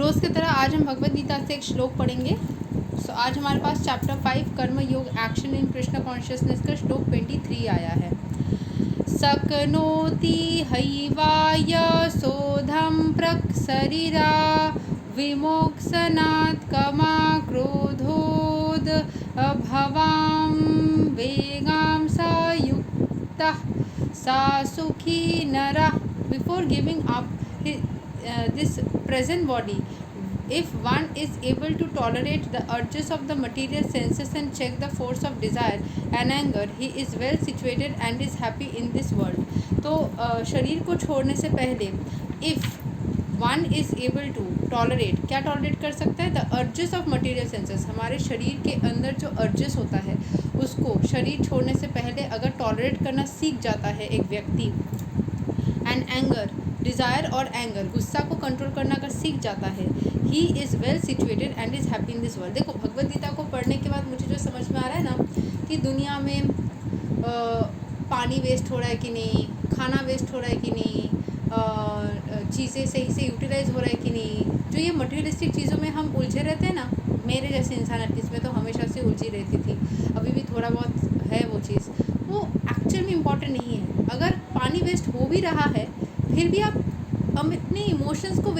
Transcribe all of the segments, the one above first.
रोज़ की तरह आज हम भगवद गीता से एक श्लोक पढ़ेंगे। आज हमारे पास चैप्टर 5 कर्म योग एक्शन इन कृष्ण कॉन्शियसनेस का श्लोक 23 आया है। सकनोति हैवाय सोधम प्रक्सरिरा विमोक्षनात् कमा क्रोधोद भवाम वेगाम सायुक्तः सा सुखी नरः। Before giving up this present body, if one is able to tolerate the urges of the material senses and check the force of desire and anger, he is well situated and is happy in this world. तो शरीर को छोड़ने से पहले if one is able to tolerate, क्या tolerate कर सकता है? the urges of material senses, हमारे शरीर के अंदर जो urges होता है उसको शरीर छोड़ने से पहले अगर tolerate करना सीख जाता है एक व्यक्ति, and anger, डिज़ायर और एंगर, गुस्सा को कंट्रोल करना अगर सीख जाता है, he is well situated and is happy in this world. देखो, भगवद गीता को पढ़ने के बाद मुझे जो समझ में आ रहा है ना कि दुनिया में पानी वेस्ट हो रहा है कि नहीं, खाना वेस्ट हो रहा है कि नहीं, चीज़ें सही से यूटिलाइज हो रहा है कि नहीं, जो ये मटेरियलिस्टिक चीज़ों में हम उलझे रहते हैं ना, मेरे जैसे इंसान एटलीस्ट में तो हमेशा से उलझी रहती थी, अभी भी थोड़ा बहुत है वो चीज़, वो एक्चुअल में इम्पॉर्टेंट नहीं है। अगर पानी वेस्ट हो भी रहा है फिर भी आप अपने इमोशंस को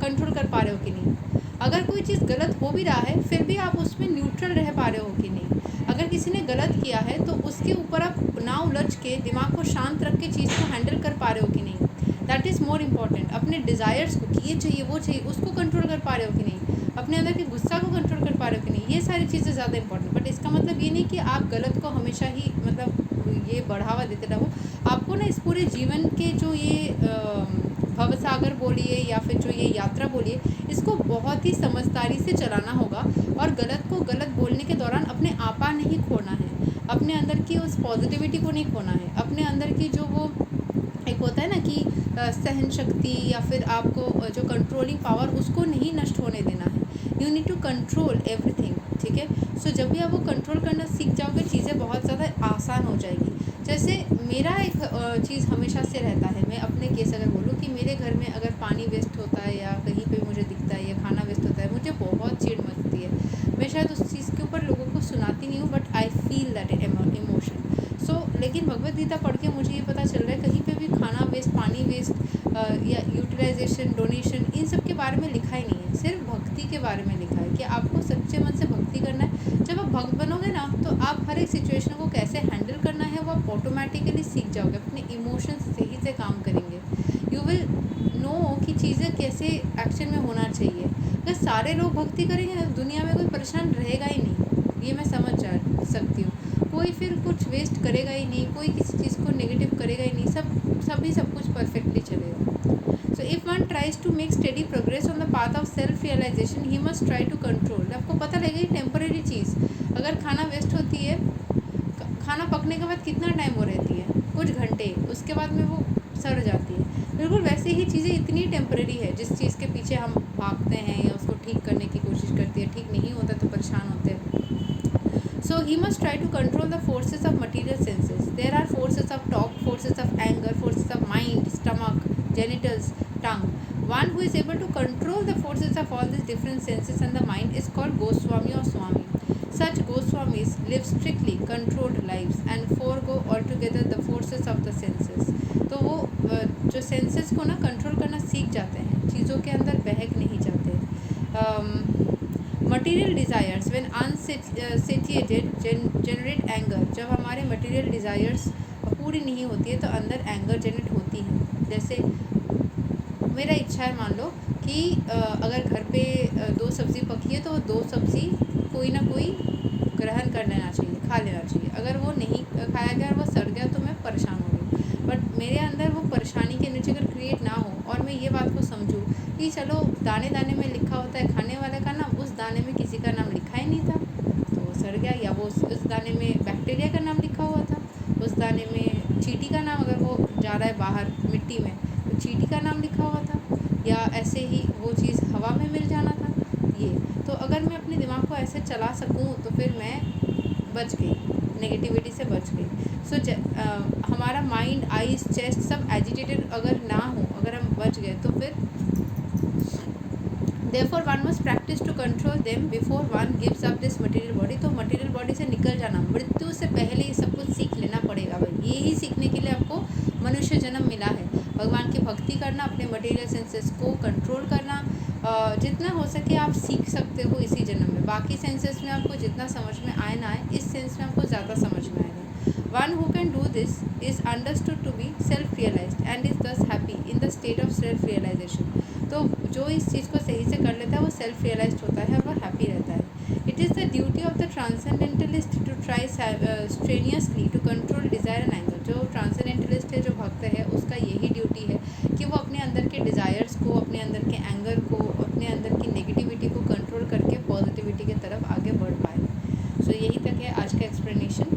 कंट्रोल कर पा रहे हो कि नहीं। अगर कोई चीज़ गलत हो भी रहा है फिर भी आप उसमें न्यूट्रल रह पा रहे हो कि नहीं। अगर किसी ने गलत किया है तो उसके ऊपर आप ना उलझ के दिमाग को शांत रख के चीज़ को हैंडल कर पा रहे हो कि नहीं। That is more important. अपने डिज़ायर्स को कि ये चाहिए वो चाहिए उसको कंट्रोल कर पा रहे हो कि नहीं, अपने अंदर के गुस्सा को कंट्रोल कर पा रहे हो कि नहीं, ये सारी चीज़ें ज़्यादा इंपॉर्टेंट। बट इसका मतलब ये नहीं कि आप गलत को हमेशा ही मतलब ये बढ़ावा देते रहो। आपको ना इस पूरे जीवन के जो ये भवसागर बोलिए या फिर जो ये यात्रा बोलिए, इसको बहुत ही समझदारी से चलाना होगा और गलत को गलत बोलने के दौरान अपने आपा नहीं खोना है, अपने अंदर की उस पॉजिटिविटी को नहीं खोना है, अपने अंदर की जो वो एक होता है ना कि सहन शक्ति या फिर आपको जो कंट्रोलिंग पावर, उसको नहीं नष्ट होने देना है। You need to control everything, ठीक है। सो जब भी आप वो कंट्रोल करना सीख जाओगे चीज़ें बहुत ज़्यादा आसान हो जाएगी। जैसे मेरा एक चीज़ हमेशा से रहता है, मैं अपने केस अगर बोलूँ कि मेरे घर में अगर पानी वेस्ट होता है या कहीं पे मुझे दिखता है या खाना वेस्ट होता है, मुझे बहुत चिढ़ मचती है। मैं शायद उस चीज़ के ऊपर लोगों को सुनाती नहीं हूँ, but I feel that emotion. So लेकिन भगवद गीता पढ़ के मुझे ये पता चल रहा है कहीं पे भी खाना वेस्ट, पानी वेस्ट या यूटिलाइजेशन, डोनेशन, इन सब के बारे में लिखा ही नहीं है। सिर्फ भक्ति के बारे में लिखा है कि आपको सच्चे मन से भक्ति करना है। जब आप भक्त बनोगे ना तो आप हर एक सिचुएशन को कैसे हैंडल करना है वो आप ऑटोमेटिकली सीख जाओगे, अपने इमोशंस सही से काम करेंगे। यू विल नो कि चीज़ें कैसे एक्शन में होना चाहिए। अगर सारे लोग भक्ति करेंगे ना दुनिया में कोई परेशान रहेगा ही नहीं, ये मैं समझ जा सकती हूँ। कोई फिर कुछ वेस्ट करेगा ही नहीं, कोई किसी चीज़ को नेगेटिव करेगा ही नहीं, सब कुछ परफेक्टली चलेगा। So if one tries to make steady progress on the path of self realisation, he must try to control. आपको पता लगेगा टेम्परेरी चीज़, अगर खाना वेस्ट होती है, खाना पकने के बाद कितना टाइम वो रहती है, कुछ घंटे, उसके बाद में वो सड़ जाती है। बिल्कुल वैसे ही चीज़ें इतनी टेम्परेरी है, जिस चीज़ के पीछे हम भागते हैं या उसको ठीक करने की कोशिश करती है, ठीक नहीं होता तो परेशान होते हैं। So he must try to control the forces of material senses. There are forces of talk, forces of anger, forces of mind, stomach, genitals, tongue. One who is able to control the forces of all these different senses and the mind is called Goswami or Swami. Such Goswamis live strictly controlled lives and forego altogether the forces of the senses. तो वो जो senses को ना control करना सीख जाते हैं, चीज़ों के अंदर बहक नहीं जाते। Material desires when unsatiated generate anger. जब हमारे मटीरियल डिज़ायर्स पूरी नहीं होती है तो अंदर एंगर जनरेट होती है। जैसे मेरा इच्छा है, मान लो कि अगर घर पे 2 सब्ज़ी पकी है तो 2 सब्ज़ी कोई ना कोई ग्रहण कर लेना चाहिए, खा लेना चाहिए। अगर वो नहीं खाया गया और वो सड़ गया तो मैं परेशान हो गई। बट मेरे अंदर वो परेशानी के नीचे अगर क्रिएट ना हो और मैं ये बात को समझूँ कि चलो दाने दाने में लिखा होता है खाने वाले का नाम, उस दाने में किसी का नाम लिखा ही नहीं था तो वो सड़ गया, या वो उस दाने में बैक्टीरिया का नाम लिखा हुआ था, उस दाने में चींटी का नाम, अगर वो जा रहा है बाहर मिट्टी में तो चींटी का नाम लिखा हुआ था, या ऐसे ही वो चीज़ हवा में मिल जाना था। ये तो अगर मैं अपने दिमाग को ऐसे चला सकूँ तो फिर मैं बच गई, नेगेटिविटी से बच गई। सो हमारा माइंड, आईज, चेस्ट सब एजिटेटेड अगर ना हो, अगर हम बच गए तो फिर Therefore one must practice to control them before one gives up this material body. तो material body से निकल जाना, मृत्यु से पहले ये सब कुछ सीख लेना पड़ेगा भाई। यही सीखने के लिए आपको मनुष्य जन्म मिला है। भगवान की भक्ति करना, अपने मटेरियल सेंसेस को कंट्रोल करना, जितना हो सके आप सीख सकते हो इसी जन्म में। बाकी सेंसेस में आपको जितना समझ में आए ना आए, इस सेंस में आपको ज़्यादा समझ में आएगा। One who can do this is understood to be self-realized and is thus happy in the state of self-realization. तो जो इस चीज़ को सही से कर लेता है वो सेल्फ रियलाइज्ड होता है, वो हैप्पी रहता है। It is the duty of the transcendentalist to try strenuously to control desire and anger. जो ट्रांसेंडेंटलिस्ट है, जो भक्त है, उसका यही ड्यूटी है कि वो अपने अंदर के डिज़ायर्स को, अपने अंदर के एंगर को, अपने अंदर की नेगेटिविटी को कंट्रोल करके पॉजिटिविटी की तरफ आगे बढ़ पाए। सो यही तक है आज का एक्सप्लेनेशन।